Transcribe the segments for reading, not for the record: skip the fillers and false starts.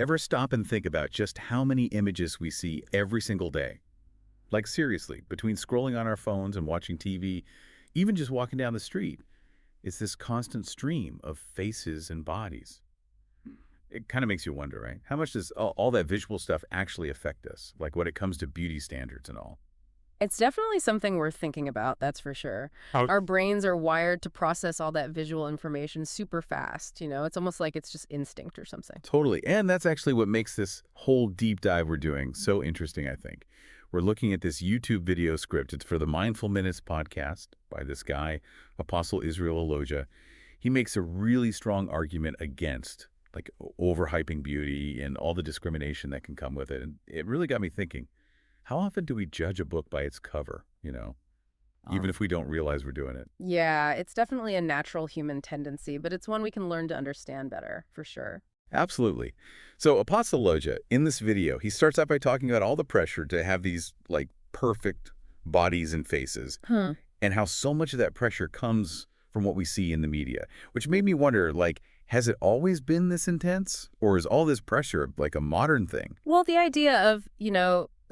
Ever stop and think about just how many images we see every single day? Like seriously, between scrolling on our phones and watching TV, even just walking down the street, it's this constant stream of faces and bodies. It kind of makes you wonder, right? How much does all that visual stuff actually affect us? Like when it comes to beauty standards and all. It's definitely something worth thinking about, that's for sure. How Our brains are wired to process all that visual information super fast, It's almost like it's just instinct or something. Totally. And that's actually what makes this whole deep dive we're doing so interesting, I think. We're looking at this YouTube video script. It's for the Mindful Minutes podcast by this guy, Apostle Israel Aloja. He makes a really strong argument against like overhyping beauty and all the discrimination that can come with it. And it really got me thinking, how often do we judge a book by its cover, even if we don't realize we're doing it? Yeah, it's definitely a natural human tendency, but it's one we can learn to understand better, for sure. Absolutely. So Apostle Loja, in this video, he starts out by talking about all the pressure to have these like perfect bodies and faces and how so much of that pressure comes from what we see in the media, which made me wonder, like, has it always been this intense, or is all this pressure like a modern thing? Well, the idea of,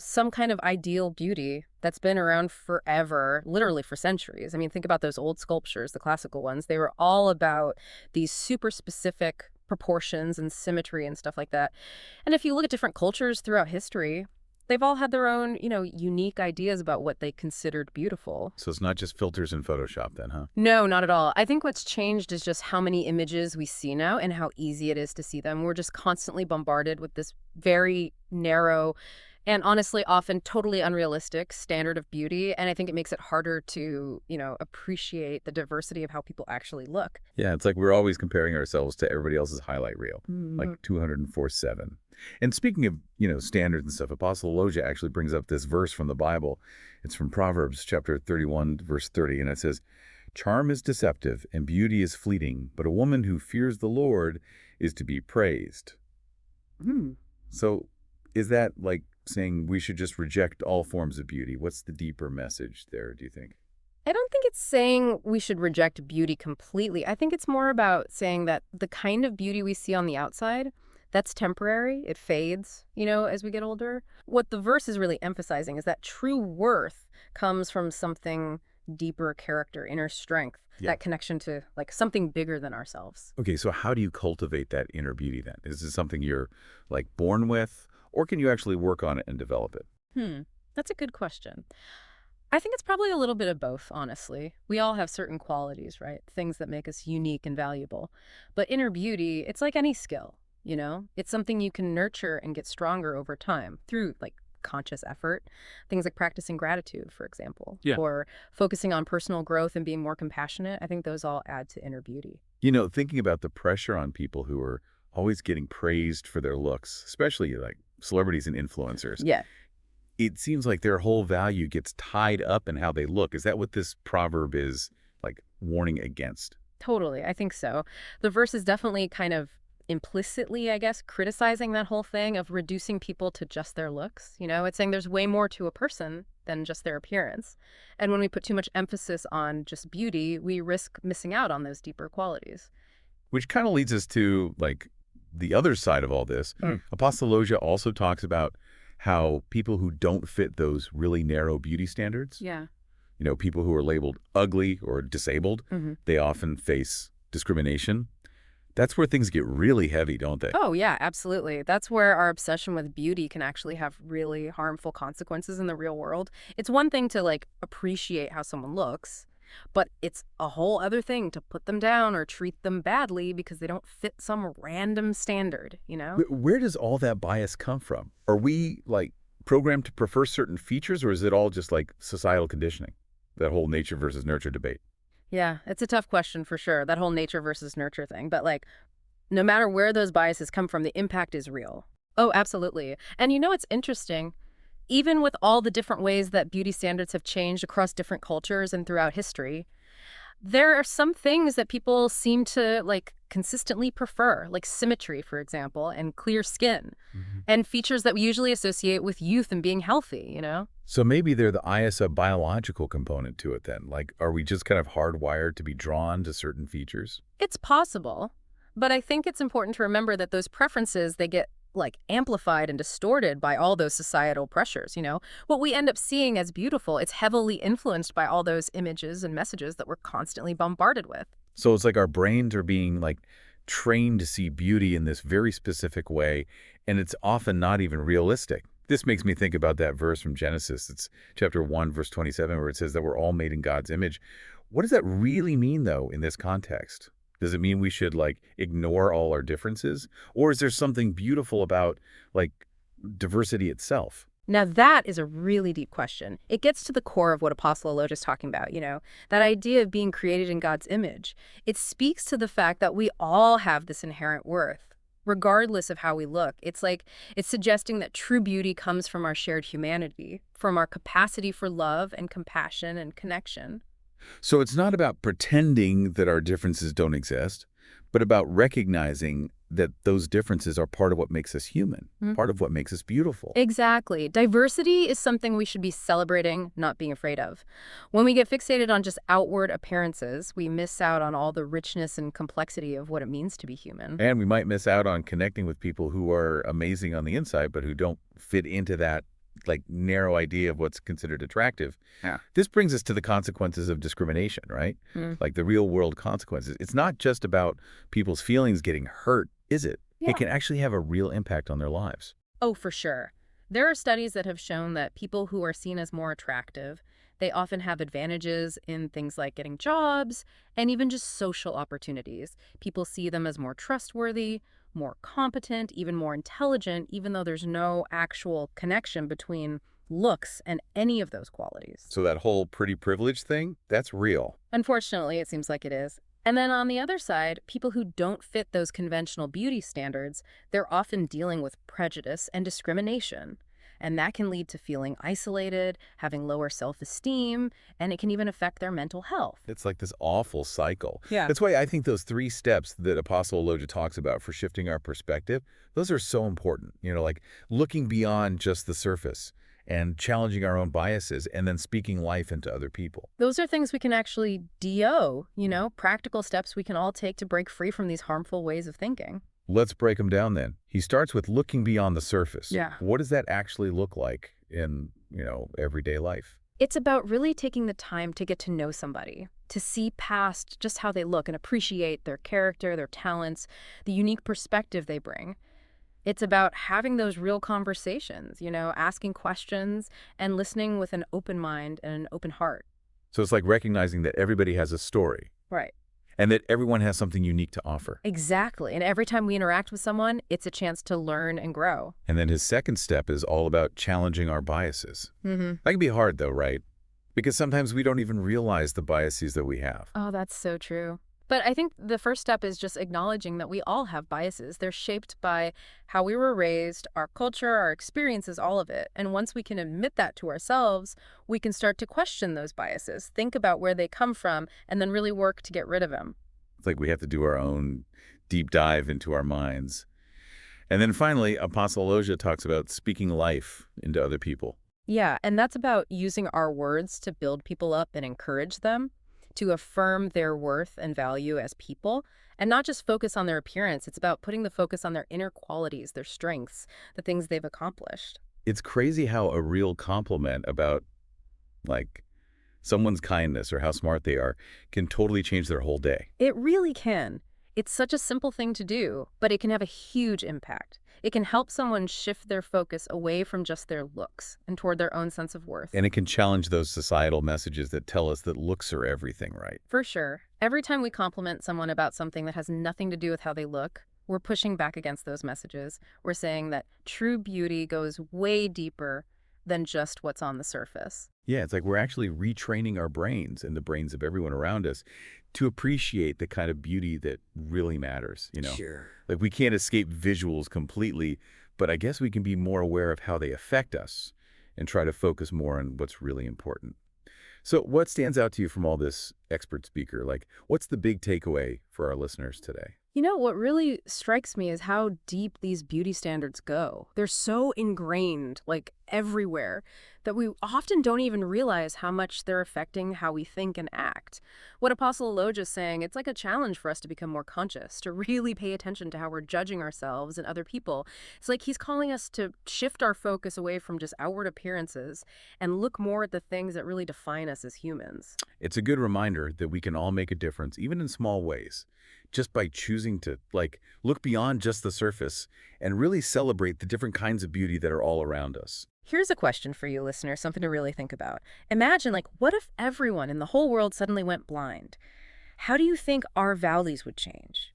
some kind of ideal beauty that's been around forever, literally for centuries. I mean, think about those old sculptures, the classical ones. They were all about these super specific proportions and symmetry and stuff like that. And if you look at different cultures throughout history, they've all had their own, unique ideas about what they considered beautiful. So it's not just filters in Photoshop then, huh? No, not at all. I think what's changed is just how many images we see now and how easy it is to see them. We're just constantly bombarded with this very narrow and honestly often totally unrealistic standard of beauty. And I think it makes it harder to, appreciate the diversity of how people actually look. Yeah, it's like we're always comparing ourselves to everybody else's highlight reel, like 204/7. And speaking of, standards and stuff, Apostle Loja actually brings up this verse from the Bible. It's from Proverbs chapter 31, verse 30, and it says, "Charm is deceptive and beauty is fleeting, but a woman who fears the Lord is to be praised." So is that like saying we should just reject all forms of beauty? What's the deeper message there, do you think? I don't think it's saying we should reject beauty completely. I think it's more about saying that the kind of beauty we see on the outside, that's temporary. It fades, as we get older. What the verse is really emphasizing is that true worth comes from something deeper character, inner strength, that connection to like something bigger than ourselves. Okay, so how do you cultivate that inner beauty then? Is it something you're like born with, or can you actually work on it and develop it? That's a good question. I think it's probably a little bit of both, honestly. We all have certain qualities, right? Things that make us unique and valuable. But inner beauty, it's like any skill, It's something you can nurture and get stronger over time through like conscious effort. Things like practicing gratitude, for example, or focusing on personal growth and being more compassionate. I think those all add to inner beauty. Thinking about the pressure on people who are always getting praised for their looks, especially like celebrities and influencers. Yeah. It seems like their whole value gets tied up in how they look. Is that what this proverb is like warning against? Totally. I think so. The verse is definitely kind of implicitly, I guess, criticizing that whole thing of reducing people to just their looks. It's saying there's way more to a person than just their appearance. And when we put too much emphasis on just beauty, we risk missing out on those deeper qualities. Which kind of leads us to like the other side of all this. Apostle Loja also talks about how people who don't fit those really narrow beauty standards, people who are labeled ugly or disabled, they often face discrimination. That's where things get really heavy, don't they? Oh, yeah, absolutely. That's where our obsession with beauty can actually have really harmful consequences in the real world. It's one thing to like appreciate how someone looks, but it's a whole other thing to put them down or treat them badly because they don't fit some random standard, Where does all that bias come from? Are we like programmed to prefer certain features, or is it all just like societal conditioning? That whole nature versus nurture debate. Yeah, it's a tough question for sure, that whole nature versus nurture thing. But like, no matter where those biases come from, the impact is real. Oh, absolutely. And it's interesting. Even with all the different ways that beauty standards have changed across different cultures and throughout history, there are some things that people seem to like consistently prefer, like symmetry, for example, and clear skin, and features that we usually associate with youth and being healthy, So maybe they're the ISA biological component to it then. Like, are we just kind of hardwired to be drawn to certain features? It's possible, but I think it's important to remember that those preferences, they get like amplified and distorted by all those societal pressures, you know? What we end up seeing as beautiful, it's heavily influenced by all those images and messages that we're constantly bombarded with. So it's like our brains are being like trained to see beauty in this very specific way, and it's often not even realistic. This makes me think about that verse from Genesis. It's chapter 1, verse 27, where it says that we're all made in God's image. What does that really mean, though, in this context? Does it mean we should, like, ignore all our differences? Or is there something beautiful about, like, diversity itself? Now, that is a really deep question. It gets to the core of what Apostle Elijah is talking about, you know, that idea of being created in God's image. It speaks to the fact that we all have this inherent worth, regardless of how we look. It's like it's suggesting that true beauty comes from our shared humanity, from our capacity for love and compassion and connection. So it's not about pretending that our differences don't exist, but about recognizing that those differences are part of what makes us human, part of what makes us beautiful. Exactly. Diversity is something we should be celebrating, not being afraid of. When we get fixated on just outward appearances, we miss out on all the richness and complexity of what it means to be human. And we might miss out on connecting with people who are amazing on the inside, but who don't fit into that like narrow idea of what's considered attractive. Yeah. This brings us to the consequences of discrimination, right? Mm. Like the real world consequences. It's not just about people's feelings getting hurt, is it? Yeah. It can actually have a real impact on their lives. Oh, for sure. There are studies that have shown that people who are seen as more attractive, they often have advantages in things like getting jobs and even just social opportunities. People see them as more trustworthy, more competent, even more intelligent, even though there's no actual connection between looks and any of those qualities. So that whole pretty privilege thing, that's real. Unfortunately, it seems like it is. And then on the other side, people who don't fit those conventional beauty standards, they're often dealing with prejudice and discrimination. And that can lead to feeling isolated, having lower self-esteem, and it can even affect their mental health. It's like this awful cycle. Yeah. That's why I think those 3 steps that Apostle Elijah talks about for shifting our perspective, those are so important. You know, like looking beyond just the surface and challenging our own biases and then speaking life into other people. Those are things we can actually DO, you know, practical steps we can all take to break free from these harmful ways of thinking. Let's break them down then. He starts with looking beyond the surface. Yeah. What does that actually look like in, everyday life? It's about really taking the time to get to know somebody, to see past just how they look and appreciate their character, their talents, the unique perspective they bring. It's about having those real conversations, you know, asking questions and listening with an open mind and an open heart. So it's like recognizing that everybody has a story Right. and that everyone has something unique to offer. Exactly. And every time we interact with someone, it's a chance to learn and grow. And then his second step is all about challenging our biases. Mm-hmm. That can be hard though, right? Because sometimes we don't even realize the biases that we have. Oh, that's so true. But I think the first step is just acknowledging that we all have biases. They're shaped by how we were raised, our culture, our experiences, all of it. And once we can admit that to ourselves, we can start to question those biases, think about where they come from, and then really work to get rid of them. It's like we have to do our own deep dive into our minds. And then finally, Apostle Elijah talks about speaking life into other people. Yeah, and that's about using our words to build people up and encourage them, to affirm their worth and value as people, and not just focus on their appearance. It's about putting the focus on their inner qualities, their strengths, the things they've accomplished. It's crazy how a real compliment about, like, someone's kindness or how smart they are can totally change their whole day. It really can. It's such a simple thing to do, but it can have a huge impact. It can help someone shift their focus away from just their looks and toward their own sense of worth. And it can challenge those societal messages that tell us that looks are everything, right? For sure. Every time we compliment someone about something that has nothing to do with how they look, we're pushing back against those messages. We're saying that true beauty goes way deeper than just what's on the surface. Yeah, it's like we're actually retraining our brains and the brains of everyone around us to appreciate the kind of beauty that really matters, Sure. Like we can't escape visuals completely, but I guess we can be more aware of how they affect us and try to focus more on what's really important. So what stands out to you from all this expert speaker? Like, what's the big takeaway for our listeners today? You know, what really strikes me is how deep these beauty standards go. They're so ingrained, like everywhere, that we often don't even realize how much they're affecting how we think and act. What Apostle Elijah is saying, it's like a challenge for us to become more conscious, to really pay attention to how we're judging ourselves and other people. It's like he's calling us to shift our focus away from just outward appearances and look more at the things that really define us as humans. It's a good reminder that we can all make a difference, even in small ways, just by choosing to, look beyond just the surface and really celebrate the different kinds of beauty that are all around us. Here's a question for you, listener, something to really think about. Imagine, like, what if everyone in the whole world suddenly went blind? How do you think our values would change?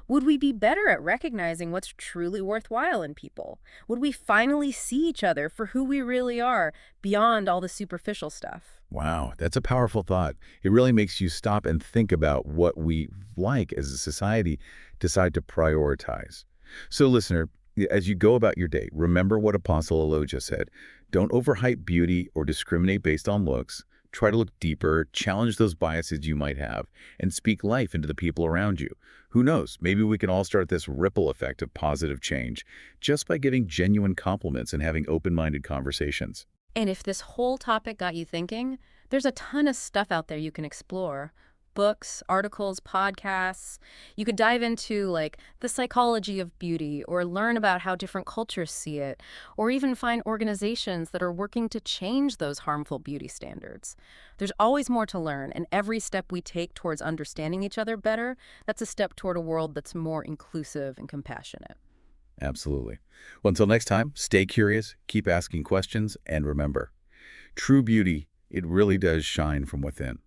Would we be better at recognizing what's truly worthwhile in people? Would we finally see each other for who we really are, beyond all the superficial stuff? Wow, that's a powerful thought. It really makes you stop and think about what we, like as a society, decide to prioritize. So, listener, as you go about your day, remember what Apostle Elijah said. Don't overhype beauty or discriminate based on looks. Try to look deeper, challenge those biases you might have, and speak life into the people around you. Who knows, maybe we can all start this ripple effect of positive change just by giving genuine compliments and having open-minded conversations. And if this whole topic got you thinking, there's a ton of stuff out there you can explore. Books, articles, podcasts. You could dive into like the psychology of beauty or learn about how different cultures see it, or even find organizations that are working to change those harmful beauty standards. There's always more to learn, and every step we take towards understanding each other better, that's a step toward a world that's more inclusive and compassionate. Absolutely. Well, until next time, stay curious, keep asking questions, and remember, true beauty, it really does shine from within.